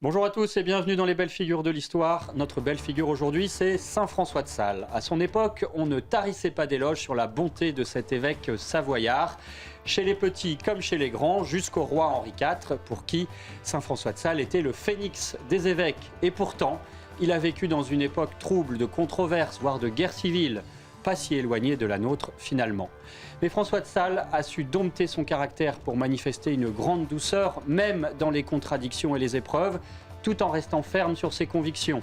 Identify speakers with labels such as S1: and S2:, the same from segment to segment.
S1: Bonjour à tous et bienvenue dans les belles figures de l'histoire. Notre belle figure aujourd'hui, c'est Saint François de Sales. À son époque, on ne tarissait pas d'éloges sur la bonté de cet évêque savoyard, chez les petits comme chez les grands, jusqu'au roi Henri IV, pour qui Saint François de Sales était le phénix des évêques. Et pourtant, il a vécu dans une époque trouble de controverses, voire de guerre civile, pas si éloignée de la nôtre finalement. Mais François de Sales a su dompter son caractère pour manifester une grande douceur, même dans les contradictions et les épreuves, tout en restant ferme sur ses convictions.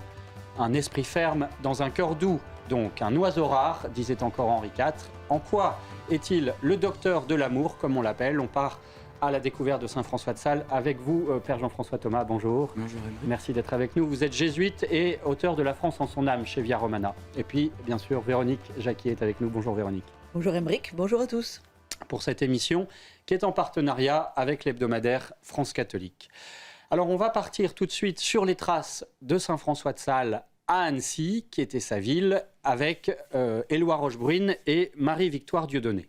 S1: Un esprit ferme dans un cœur doux, donc un oiseau rare, disait encore Henri IV. En quoi est-il le docteur de l'amour, comme on l'appelle? On part à la découverte de Saint François de Sales avec vous, Père Jean-François Thomas. Bonjour.
S2: Bonjour.
S1: Merci d'être avec nous. Vous êtes jésuite et auteur de La France en son âme chez Via Romana. Et puis, bien sûr, Véronique Jacquier est avec nous. Bonjour Véronique.
S3: Bonjour Aymeric, bonjour à tous.
S1: Pour cette émission qui est en partenariat avec l'hebdomadaire France Catholique. Alors on va partir tout de suite sur les traces de Saint François de Sales à Annecy, qui était sa ville, avec Éloi Rochebrune et Marie-Victoire Dieudonné.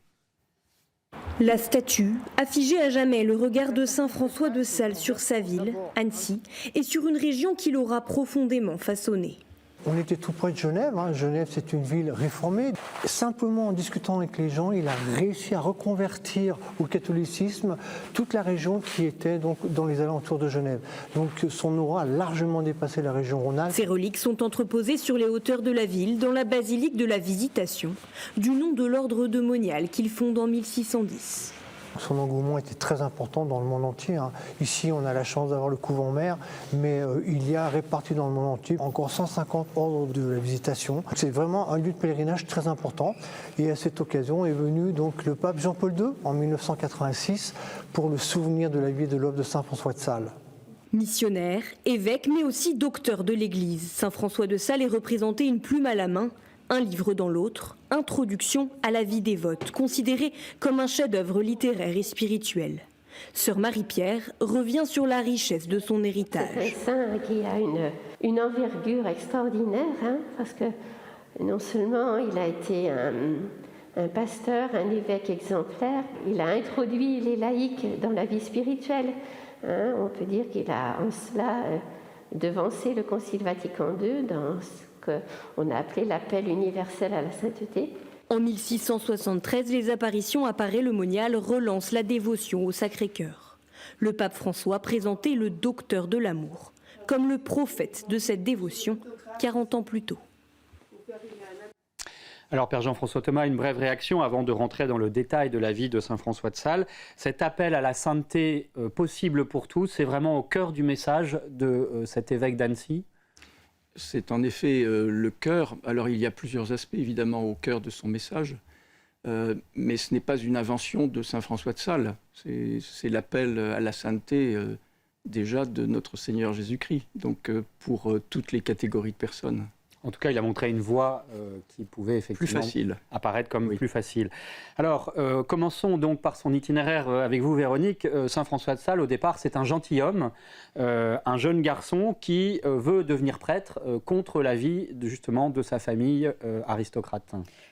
S4: La statue a figé à jamais le regard de Saint François de Sales sur sa ville, Annecy, et sur une région qu'il aura profondément façonnée.
S5: On était tout près de Genève. Genève, c'est une ville réformée. Simplement, en discutant avec les gens, il a réussi à reconvertir au catholicisme toute la région qui était donc dans les alentours de Genève. Donc son aura a largement dépassé la région Rhône-Alpes.
S4: Ces reliques sont entreposées sur les hauteurs de la ville, dans la basilique de la Visitation, du nom de l'ordre de Monial qu'il fonde en 1610.
S5: Son engouement était très important dans le monde entier. Ici, on a la chance d'avoir le couvent-mère, mais il y a répartis dans le monde entier encore 150 ordres de la Visitation. C'est vraiment un lieu de pèlerinage très important. Et à cette occasion est venu donc le pape Jean-Paul II en 1986 pour le souvenir de la vie et de l'œuvre de Saint François de Sales.
S4: Missionnaire, évêque, mais aussi docteur de l'Église, Saint François de Sales est représenté une plume à la main, un livre dans l'autre, Introduction à la vie dévote, considéré comme un chef-d'œuvre littéraire et spirituel. Sœur Marie-Pierre revient sur la richesse de son héritage.
S6: C'est un saint qui a une envergure extraordinaire, parce que non seulement il a été un pasteur, un évêque exemplaire, il a introduit les laïcs dans la vie spirituelle. On peut dire qu'il a en cela devancé le Concile Vatican II dans ce qu'on a appelé l'appel universel à la sainteté.
S4: En 1673, les apparitions à Paray-le-Monial relancent la dévotion au Sacré-Cœur. Le pape François présentait le docteur de l'amour comme le prophète de cette dévotion 40 ans plus tôt.
S1: Alors Père Jean-François Thomas, une brève réaction avant de rentrer dans le détail de la vie de Saint François de Sales. Cet appel à la sainteté possible pour tous, c'est vraiment au cœur du message de cet évêque d'Annecy?
S2: C'est en effet le cœur. Alors il y a plusieurs aspects évidemment au cœur de son message, mais ce n'est pas une invention de Saint François de Sales. C'est l'appel à la sainteté déjà de notre Seigneur Jésus-Christ, donc pour toutes les catégories de personnes.
S1: En tout cas, il a montré une voie qui pouvait effectivement apparaître comme plus facile. Alors, commençons donc par son itinéraire avec vous, Véronique. Saint François de Sales, au départ, c'est un gentilhomme, un jeune garçon qui veut devenir prêtre contre l'avis justement de sa famille aristocrate.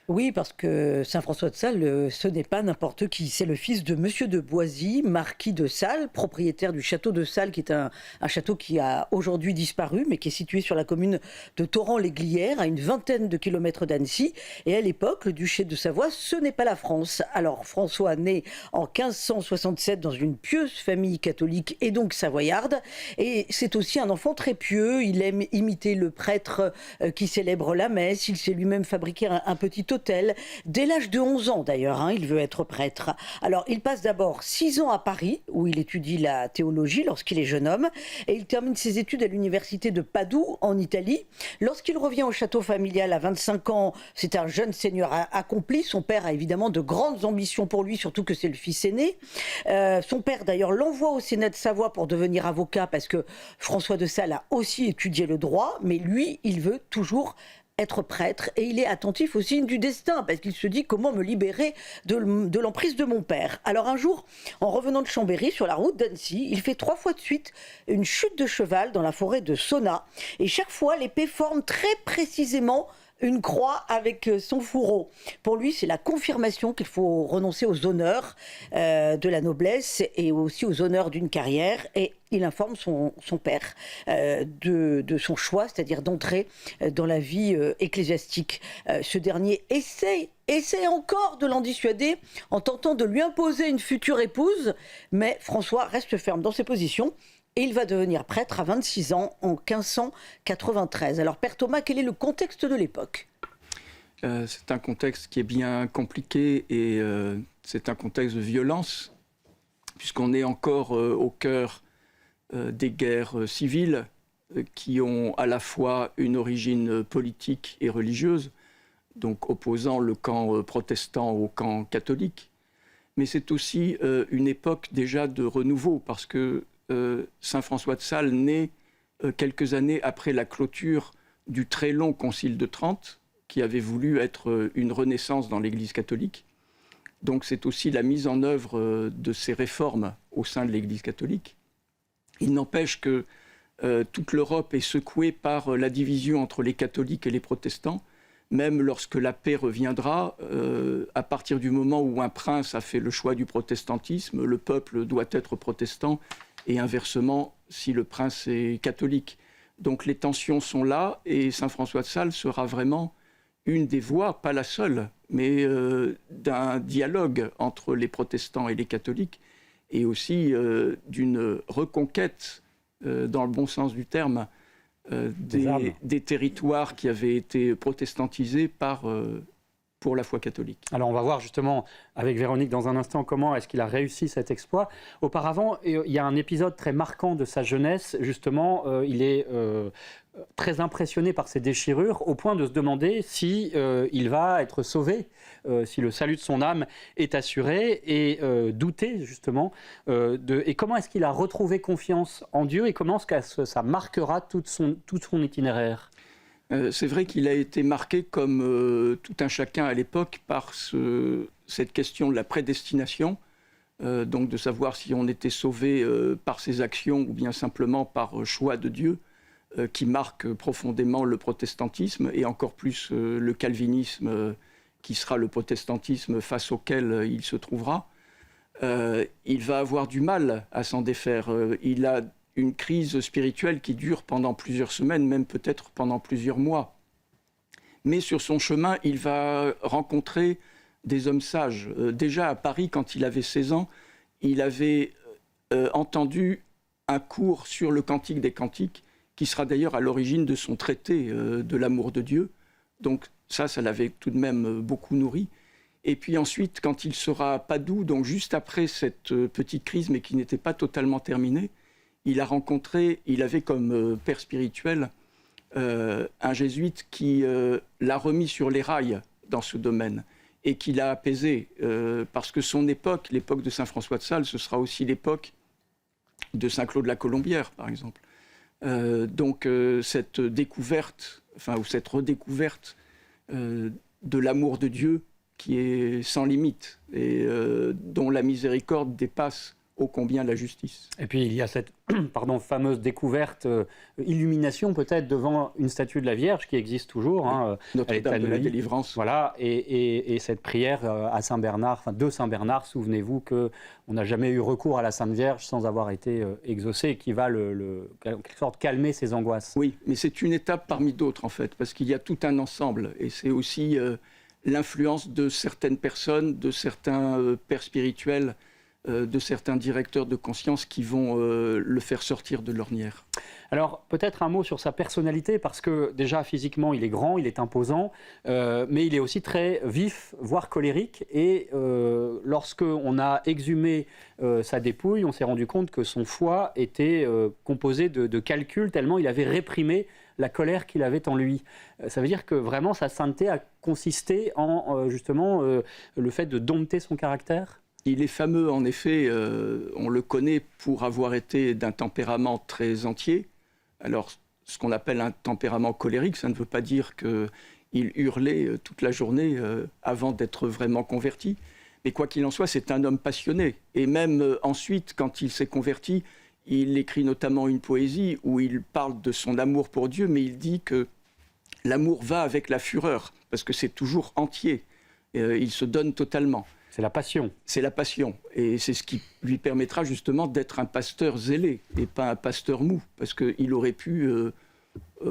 S3: Oui, parce que Saint François de Sales, ce n'est pas n'importe qui. C'est le fils de Monsieur de Boisy, marquis de Sales, propriétaire du château de Sales, qui est un château qui a aujourd'hui disparu, mais qui est situé sur la commune de Thorans-l'Églières, à une vingtaine de kilomètres d'Annecy. Et à l'époque, le duché de Savoie, ce n'est pas la France. Alors François naît en 1567 dans une pieuse famille catholique et donc savoyarde. Et c'est aussi un enfant très pieux. Il aime imiter le prêtre qui célèbre la messe. Il s'est lui-même fabriqué un petit autel. Dès l'âge de 11 ans d'ailleurs, il veut être prêtre. Alors il passe d'abord 6 ans à Paris, où il étudie la théologie lorsqu'il est jeune homme. Et il termine ses études à l'université de Padoue, en Italie. Lorsqu'il revient au château familial à 25 ans, c'est un jeune seigneur accompli. Son père a évidemment de grandes ambitions pour lui, surtout que c'est le fils aîné. Son père d'ailleurs l'envoie au Sénat de Savoie pour devenir avocat, parce que François de Sales a aussi étudié le droit, mais lui, il veut toujours être prêtre, et il est attentif au signe du destin, parce qu'il se dit comment me libérer de l'emprise de mon père. Alors un jour, en revenant de Chambéry sur la route d'Annecy, il fait 3 fois de suite une chute de cheval dans la forêt de Sonnaz, et chaque fois l'épée forme très précisément une croix avec son fourreau. Pour lui, c'est la confirmation qu'il faut renoncer aux honneurs de la noblesse et aussi aux honneurs d'une carrière. Et il informe son père de son choix, c'est-à-dire d'entrer dans la vie ecclésiastique. Ce dernier essaie encore de l'en dissuader en tentant de lui imposer une future épouse, mais François reste ferme dans ses positions. Et il va devenir prêtre à 26 ans en 1593. Alors, Père Thomas, quel est le contexte de l'époque ?
S2: C'est un contexte qui est bien compliqué et c'est un contexte de violence, puisqu'on est encore au cœur des guerres civiles qui ont à la fois une origine politique et religieuse, donc opposant le camp protestant au camp catholique. Mais c'est aussi une époque déjà de renouveau, parce que Saint François de Sales naît quelques années après la clôture du très long Concile de Trente, qui avait voulu être une renaissance dans l'Église catholique. Donc c'est aussi la mise en œuvre de ces réformes au sein de l'Église catholique. Il n'empêche que toute l'Europe est secouée par la division entre les catholiques et les protestants. Même lorsque la paix reviendra, à partir du moment où un prince a fait le choix du protestantisme, le peuple doit être protestant, et inversement si le prince est catholique. Donc les tensions sont là, et Saint François de Sales sera vraiment une des voies, pas la seule, mais d'un dialogue entre les protestants et les catholiques, et aussi d'une reconquête, dans le bon sens du terme, des territoires qui avaient été protestantisés pour la foi catholique.
S1: Alors on va voir justement avec Véronique dans un instant comment est-ce qu'il a réussi cet exploit. Auparavant, il y a un épisode très marquant de sa jeunesse. Justement, il est très impressionné par ses déchirures au point de se demander si il va être sauvé, si le salut de son âme est assuré, et douter justement et comment est-ce qu'il a retrouvé confiance en Dieu et comment est-ce que ça marquera tout son itinéraire.
S2: C'est vrai qu'il a été marqué comme tout un chacun à l'époque par cette question de la prédestination, donc de savoir si on était sauvé par ses actions ou bien simplement par choix de Dieu, qui marque profondément le protestantisme et encore plus le calvinisme qui sera le protestantisme face auquel il se trouvera. Il va avoir du mal à s'en défaire. Il a une crise spirituelle qui dure pendant plusieurs semaines, même peut-être pendant plusieurs mois. Mais sur son chemin, il va rencontrer des hommes sages. Déjà à Paris, quand il avait 16 ans, il avait entendu un cours sur le Cantique des Cantiques, qui sera d'ailleurs à l'origine de son traité de l'amour de Dieu. Donc ça l'avait tout de même beaucoup nourri. Et puis ensuite, quand il sera à Padoue, donc juste après cette petite crise, mais qui n'était pas totalement terminée, il avait comme père spirituel un jésuite qui l'a remis sur les rails dans ce domaine et qui l'a apaisé, parce que son époque, l'époque de Saint François de Sales, ce sera aussi l'époque de Saint Claude la Colombière, par exemple. Donc cette découverte, ou cette redécouverte de l'amour de Dieu qui est sans limite et dont la miséricorde dépasse ô combien la justice.
S1: Et puis il y a cette fameuse découverte, illumination peut-être devant une statue de la Vierge qui existe toujours.
S2: Notre-Dame de la Délivrance.
S1: Voilà, et cette prière à Saint Bernard, de Saint Bernard, souvenez-vous qu'on n'a jamais eu recours à la Sainte Vierge sans avoir été exaucé, et qui va quelque sorte calmer ses angoisses.
S2: Oui, mais c'est une étape parmi d'autres en fait, parce qu'il y a tout un ensemble, et c'est aussi l'influence de certaines personnes, de certains pères spirituels, de certains directeurs de conscience qui vont le faire sortir de l'ornière.
S1: Alors, peut-être un mot sur sa personnalité, parce que déjà, physiquement, il est grand, il est imposant, mais il est aussi très vif, voire colérique. Et lorsqu'on a exhumé sa dépouille, on s'est rendu compte que son foie était composé de calculs, tellement il avait réprimé la colère qu'il avait en lui. Ça veut dire que vraiment, sa sainteté a consisté en, justement, le fait de dompter son caractère ?
S2: Il est fameux, en effet, on le connaît pour avoir été d'un tempérament très entier. Alors, ce qu'on appelle un tempérament colérique, ça ne veut pas dire qu'il hurlait toute la journée avant d'être vraiment converti. Mais quoi qu'il en soit, c'est un homme passionné. Et même ensuite, quand il s'est converti, il écrit notamment une poésie où il parle de son amour pour Dieu, mais il dit que l'amour va avec la fureur, parce que c'est toujours entier. Il se donne totalement.
S1: C'est la passion.
S2: C'est la passion. Et c'est ce qui lui permettra justement d'être un pasteur zélé et pas un pasteur mou. Parce qu'il aurait pu,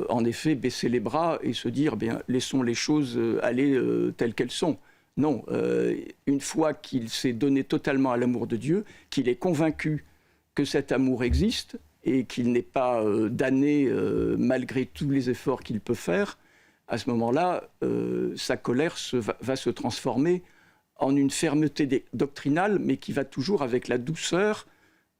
S2: en effet, baisser les bras et se dire, bien, laissons les choses aller telles qu'elles sont. Non, une fois qu'il s'est donné totalement à l'amour de Dieu, qu'il est convaincu que cet amour existe et qu'il n'est pas damné malgré tous les efforts qu'il peut faire, à ce moment-là, sa colère va se transformer en une fermeté doctrinale, mais qui va toujours avec la douceur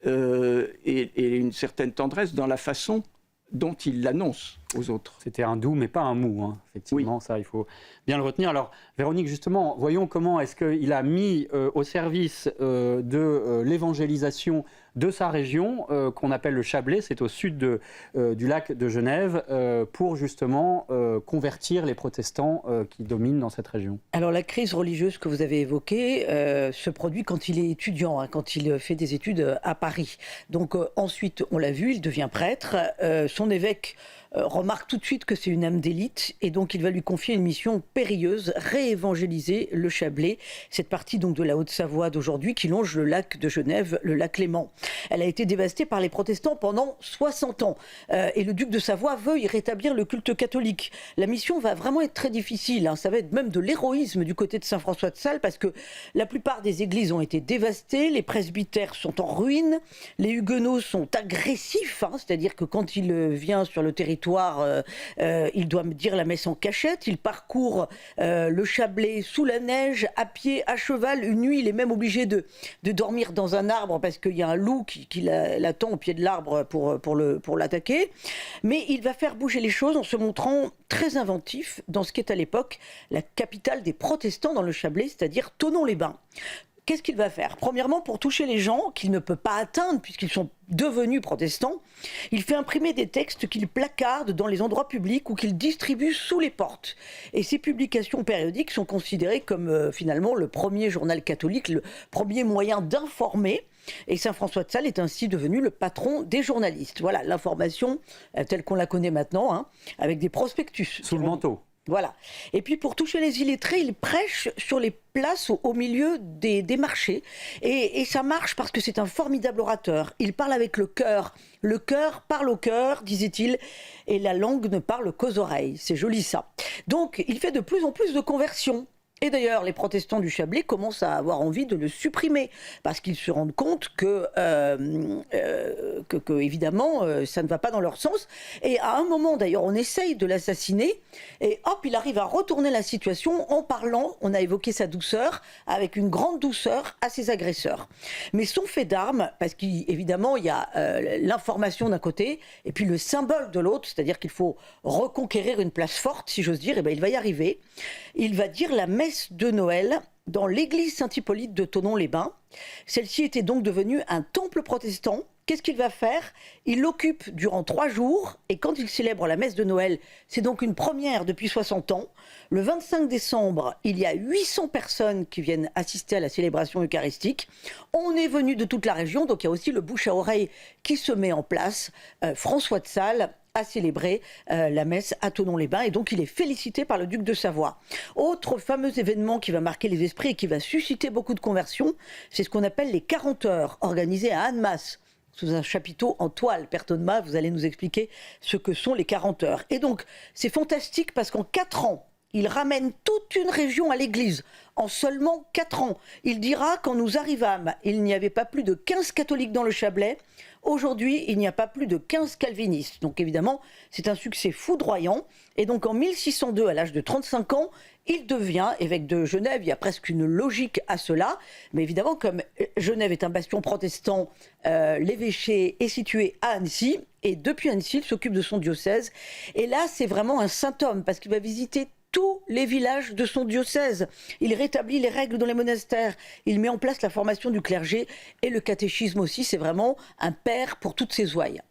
S2: et une certaine tendresse dans la façon dont il l'annonce aux autres.
S1: C'était un doux, mais pas un mou, hein. Effectivement, oui. Ça, il faut bien le retenir. Alors, Véronique, justement, voyons comment est-ce qu'il a mis au service de l'évangélisation de sa région, qu'on appelle le Chablais, c'est au sud du lac de Genève, pour justement convertir les protestants qui dominent dans cette région.
S3: Alors, la crise religieuse que vous avez évoquée se produit quand il est étudiant, quand il fait des études à Paris. Donc, ensuite, on l'a vu, il devient prêtre. Son évêque remarque tout de suite que c'est une âme d'élite et donc il va lui confier une mission périlleuse, réévangéliser le Chablais, cette partie donc de la Haute-Savoie d'aujourd'hui qui longe le lac de Genève, le lac Léman. Elle a été dévastée par les protestants pendant 60 ans et le duc de Savoie veut y rétablir le culte catholique. La mission va vraiment être très difficile, ça va être même de l'héroïsme du côté de Saint-François de Sales parce que la plupart des églises ont été dévastées, les presbytères sont en ruine, les huguenots sont agressifs, c'est-à-dire que quand il vient sur le territoire, il doit me dire la messe en cachette, il parcourt le Chablais sous la neige, à pied, à cheval, une nuit il est même obligé de dormir dans un arbre parce qu'il y a un loup qui l'attend au pied de l'arbre pour l'attaquer, mais il va faire bouger les choses en se montrant très inventif dans ce qui est à l'époque la capitale des protestants dans le Chablais, c'est-à-dire Thonon-les-Bains. Qu'est-ce qu'il va faire ? Premièrement, pour toucher les gens qu'il ne peut pas atteindre puisqu'ils sont devenus protestants, il fait imprimer des textes qu'il placarde dans les endroits publics ou qu'il distribue sous les portes. Et ces publications périodiques sont considérées comme finalement le premier journal catholique, le premier moyen d'informer. Et Saint-François de Sales est ainsi devenu le patron des journalistes. Voilà, l'information telle qu'on la connaît maintenant, avec des prospectus.
S1: Sous le manteau.
S3: Voilà. Et puis pour toucher les illettrés, il prêche sur les places au milieu des marchés. Et ça marche parce que c'est un formidable orateur. Il parle avec le cœur. Le cœur parle au cœur, disait-il, et la langue ne parle qu'aux oreilles. C'est joli ça. Donc il fait de plus en plus de conversions. Et d'ailleurs, les protestants du Chablais commencent à avoir envie de le supprimer parce qu'ils se rendent compte que évidemment, ça ne va pas dans leur sens. Et à un moment, d'ailleurs, on essaye de l'assassiner et hop, il arrive à retourner la situation en parlant, on a évoqué sa douceur, avec une grande douceur à ses agresseurs. Mais son fait d'armes, parce qu'évidemment, il y a l'information d'un côté et puis le symbole de l'autre, c'est-à-dire qu'il faut reconquérir une place forte, si j'ose dire, et bien il va y arriver. Il va dire la messe de Noël dans l'église Saint-Hippolyte de Thonon-les-Bains. Celle-ci était donc devenue un temple protestant. Qu'est-ce qu'il va faire ? Il l'occupe durant 3 jours et quand il célèbre la messe de Noël, c'est donc une première depuis 60 ans. Le 25 décembre, il y a 800 personnes qui viennent assister à la célébration eucharistique. On est venu de toute la région, donc il y a aussi le bouche à oreille qui se met en place. François de Sales a célébré la messe à Thonon-les-Bains et donc il est félicité par le duc de Savoie. Autre fameux événement qui va marquer les esprits et qui va susciter beaucoup de conversions, c'est ce qu'on appelle les 40 heures organisées à Annemasse sous un chapiteau en toile. Père Tonema, vous allez nous expliquer ce que sont les 40 heures. Et donc c'est fantastique parce qu'en 4 ans, il ramène toute une région à l'église. En seulement 4 ans. Il dira, quand nous arrivâmes, il n'y avait pas plus de 15 catholiques dans le Chablais. Aujourd'hui, il n'y a pas plus de 15 calvinistes. Donc évidemment, c'est un succès foudroyant. Et donc en 1602, à l'âge de 35 ans, il devient évêque de Genève. Il y a presque une logique à cela. Mais évidemment, comme Genève est un bastion protestant, l'évêché est situé à Annecy. Et depuis Annecy, il s'occupe de son diocèse. Et là, c'est vraiment un saint homme parce qu'il va visiter tous les villages de son diocèse. Il rétablit les règles dans les monastères. Il met en place la formation du clergé et le catéchisme aussi. C'est vraiment un père pour toutes ses ouailles.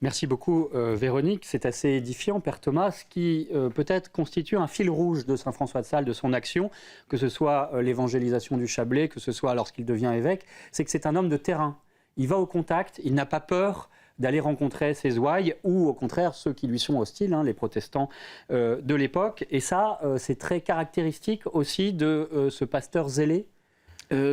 S1: Merci beaucoup Véronique. C'est assez édifiant, Père Thomas, ce qui peut-être constitue un fil rouge de Saint François de Sales, de son action, que ce soit l'évangélisation du Chablais, que ce soit lorsqu'il devient évêque, c'est que c'est un homme de terrain. Il va au contact, il n'a pas peur d'aller rencontrer ses ouailles ou au contraire ceux qui lui sont hostiles, les protestants de l'époque. Et ça, c'est très caractéristique aussi de ce pasteur zélé.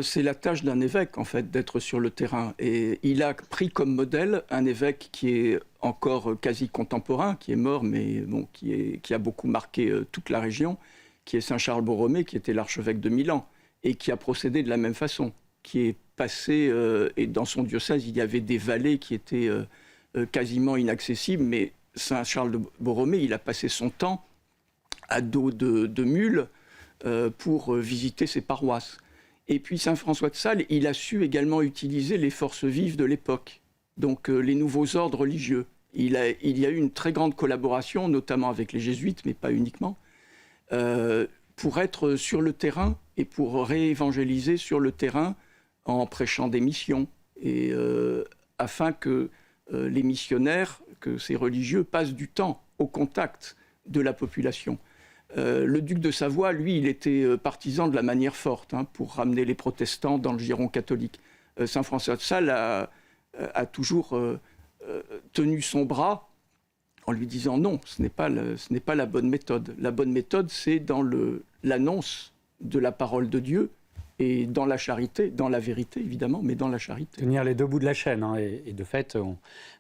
S2: C'est la tâche d'un évêque, en fait, d'être sur le terrain. Et il a pris comme modèle un évêque qui est encore quasi contemporain, qui est mort, mais bon, qui a beaucoup marqué toute la région, qui est Saint Charles Borromée, qui était l'archevêque de Milan, et qui a procédé de la même façon, qui est passé, et dans son diocèse, il y avait des vallées qui étaient quasiment inaccessibles, mais Saint Charles de Borromée, il a passé son temps à dos de mule pour visiter ses paroisses. Et puis Saint François de Sales, il a su également utiliser les forces vives de l'époque, donc les nouveaux ordres religieux. Il y a eu une très grande collaboration, notamment avec les jésuites, mais pas uniquement, pour être sur le terrain et pour réévangéliser sur le terrain en prêchant des missions, et afin que les missionnaires, que ces religieux passent du temps au contact de la population. Le duc de Savoie, lui, il était partisan de la manière forte pour ramener les protestants dans le giron catholique. Saint François de Sales a toujours tenu son bras en lui disant non, ce n'est pas la bonne méthode. La bonne méthode, c'est dans l'annonce de la parole de Dieu et dans la charité, dans la vérité évidemment, mais dans la charité.
S1: Tenir les deux bouts de la chaîne, et de fait,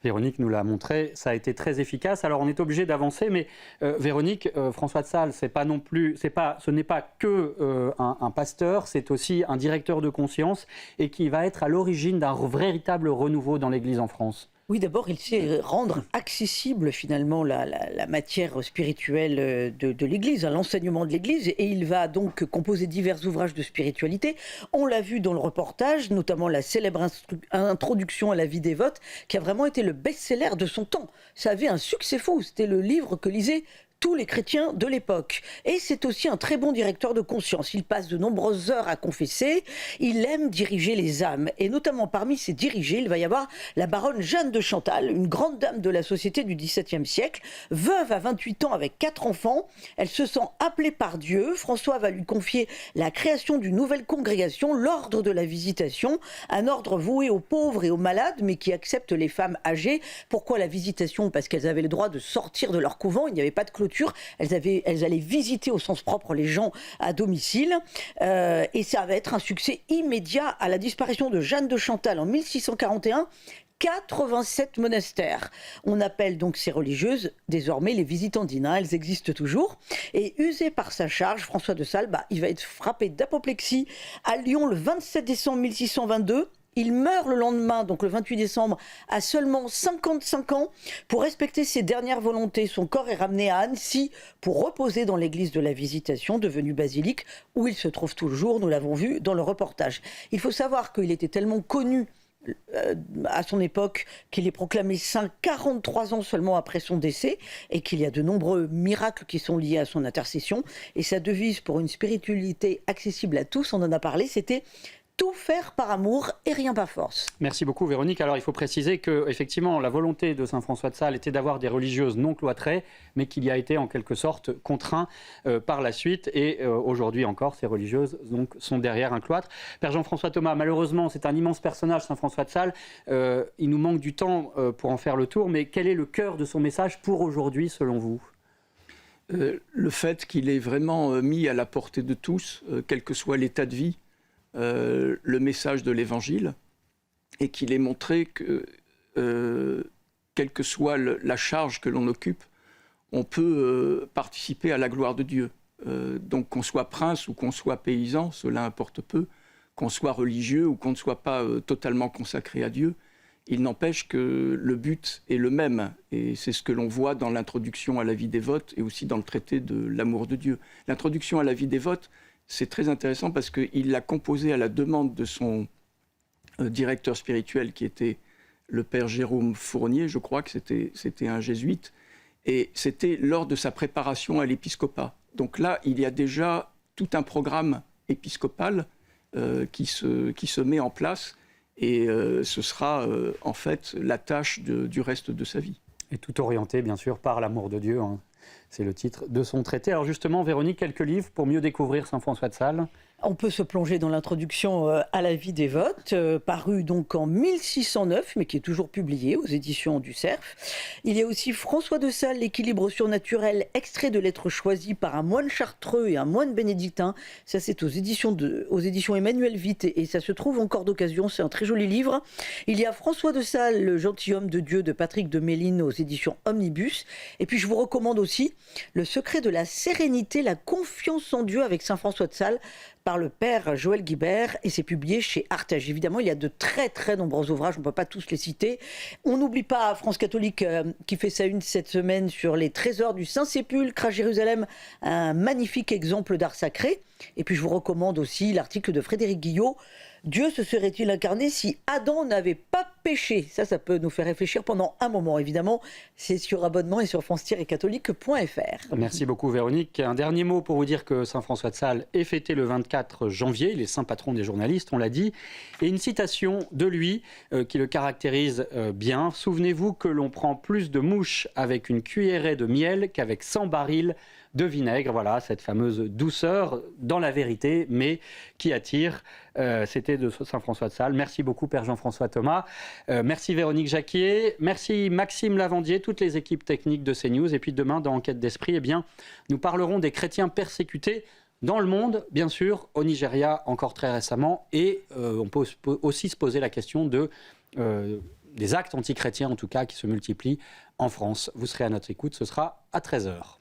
S1: Véronique nous l'a montré, ça a été très efficace. Alors on est obligé d'avancer, mais Véronique, François de Sales, ce n'est pas que un pasteur, c'est aussi un directeur de conscience et qui va être à l'origine d'un véritable renouveau dans l'Église en France.
S3: Oui, d'abord, il sait rendre accessible finalement la matière spirituelle de l'Église, l'enseignement de l'Église, et il va donc composer divers ouvrages de spiritualité. On l'a vu dans le reportage, notamment la célèbre introduction à la vie dévote, qui a vraiment été le best-seller de son temps. Ça avait un succès fou, c'était le livre que lisaient tous les chrétiens de l'époque. Et c'est aussi un très bon directeur de conscience. Il passe de nombreuses heures à confesser. Il aime diriger les âmes. Et notamment parmi ces dirigés, il va y avoir la baronne Jeanne de Chantal, une grande dame de la société du XVIIe siècle, veuve à 28 ans avec 4 enfants. Elle se sent appelée par Dieu. François va lui confier la création d'une nouvelle congrégation, l'ordre de la Visitation, un ordre voué aux pauvres et aux malades, mais qui accepte les femmes âgées. Pourquoi la Visitation ? Parce qu'elles avaient le droit de sortir de leur couvent. Il n'y avait pas de clôture. Elles allaient visiter au sens propre les gens à domicile, et ça va être un succès immédiat. À la disparition de Jeanne de Chantal en 1641, 87 monastères. On appelle donc ces religieuses désormais les visitandines. Elles existent toujours. Et usé par sa charge, François de Sales, il va être frappé d'apoplexie à Lyon le 27 décembre 1622. Il meurt le lendemain, donc le 28 décembre, à seulement 55 ans. Pour respecter ses dernières volontés, son corps est ramené à Annecy pour reposer dans l'église de la Visitation, devenue basilique, où il se trouve toujours, nous l'avons vu dans le reportage. Il faut savoir qu'il était tellement connu à son époque qu'il est proclamé saint 43 ans seulement après son décès, et qu'il y a de nombreux miracles qui sont liés à son intercession. Et sa devise pour une spiritualité accessible à tous, on en a parlé, c'était tout faire par amour et rien par force.
S1: Merci beaucoup Véronique. Alors il faut préciser que effectivement la volonté de saint François de Sales était d'avoir des religieuses non cloîtrées, mais qu'il y a été en quelque sorte contraint par la suite, et aujourd'hui encore ces religieuses donc, sont derrière un cloître. Père Jean-François Thomas, malheureusement c'est un immense personnage saint François de Sales, il nous manque du temps pour en faire le tour, mais quel est le cœur de son message pour aujourd'hui selon vous ?
S2: Le fait qu'il est vraiment mis à la portée de tous, quel que soit l'état de vie, le message de l'Évangile, et qu'il ait montré que, quelle que soit la charge que l'on occupe, on peut participer à la gloire de Dieu. Donc qu'on soit prince ou qu'on soit paysan, cela importe peu, qu'on soit religieux ou qu'on ne soit pas totalement consacré à Dieu, il n'empêche que le but est le même, et c'est ce que l'on voit dans l'introduction à la vie dévote et aussi dans le traité de l'amour de Dieu. L'introduction à la vie dévote, c'est très intéressant parce qu'il l'a composé à la demande de son directeur spirituel qui était le père Jérôme Fournier, je crois que c'était un jésuite, et c'était lors de sa préparation à l'épiscopat. Donc là, il y a déjà tout un programme épiscopal qui se met en place, et ce sera en fait la tâche du reste de sa vie.
S1: Et tout orienté bien sûr par l'amour de Dieu, hein. C'est le titre de son traité. Alors justement, Véronique, quelques livres pour mieux découvrir saint François de Sales ?
S3: On peut se plonger dans l'introduction à la vie dévote, paru donc en 1609, mais qui est toujours publié aux éditions du Cerf. Il y a aussi François de Sales, l'équilibre surnaturel, extrait de lettres choisies par un moine chartreux et un moine bénédictin. Ça, c'est aux éditions Emmanuel Vitte et ça se trouve encore d'occasion. C'est un très joli livre. Il y a François de Sales, le gentilhomme de Dieu de Patrick de Méline aux éditions Omnibus. Et puis, je vous recommande aussi Le secret de la sérénité, la confiance en Dieu avec Saint François de Sales, par le père Joël Guibert, et c'est publié chez Artege. Évidemment, il y a de très très nombreux ouvrages, on ne peut pas tous les citer. On n'oublie pas France catholique qui fait sa une cette semaine sur les trésors du Saint-Sépulcre à Jérusalem, un magnifique exemple d'art sacré. Et puis je vous recommande aussi l'article de Frédéric Guillot, Dieu se serait-il incarné si Adam n'avait pas péché? Ça peut nous faire réfléchir pendant un moment. Évidemment, c'est sur abonnement et sur france-catholique.fr.
S1: Merci beaucoup Véronique. Un dernier mot pour vous dire que Saint François de Sales est fêté le 24 janvier. Il est saint patron des journalistes, on l'a dit. Et une citation de lui qui le caractérise bien. Souvenez-vous que l'on prend plus de mouches avec une cuillerée de miel qu'avec 100 barils de vinaigre. Voilà, cette fameuse douceur dans la vérité, mais qui attire. C'était de Saint François de Sales. Merci beaucoup Père Jean-François Thomas. Merci Véronique Jacquier. Merci Maxime Lavandier, toutes les équipes techniques de CNews. Et puis demain, dans Enquête d'Esprit, nous parlerons des chrétiens persécutés dans le monde, bien sûr, au Nigeria encore très récemment. Et on peut aussi se poser la question des actes antichrétiens, en tout cas, qui se multiplient en France. Vous serez à notre écoute, ce sera à 13h.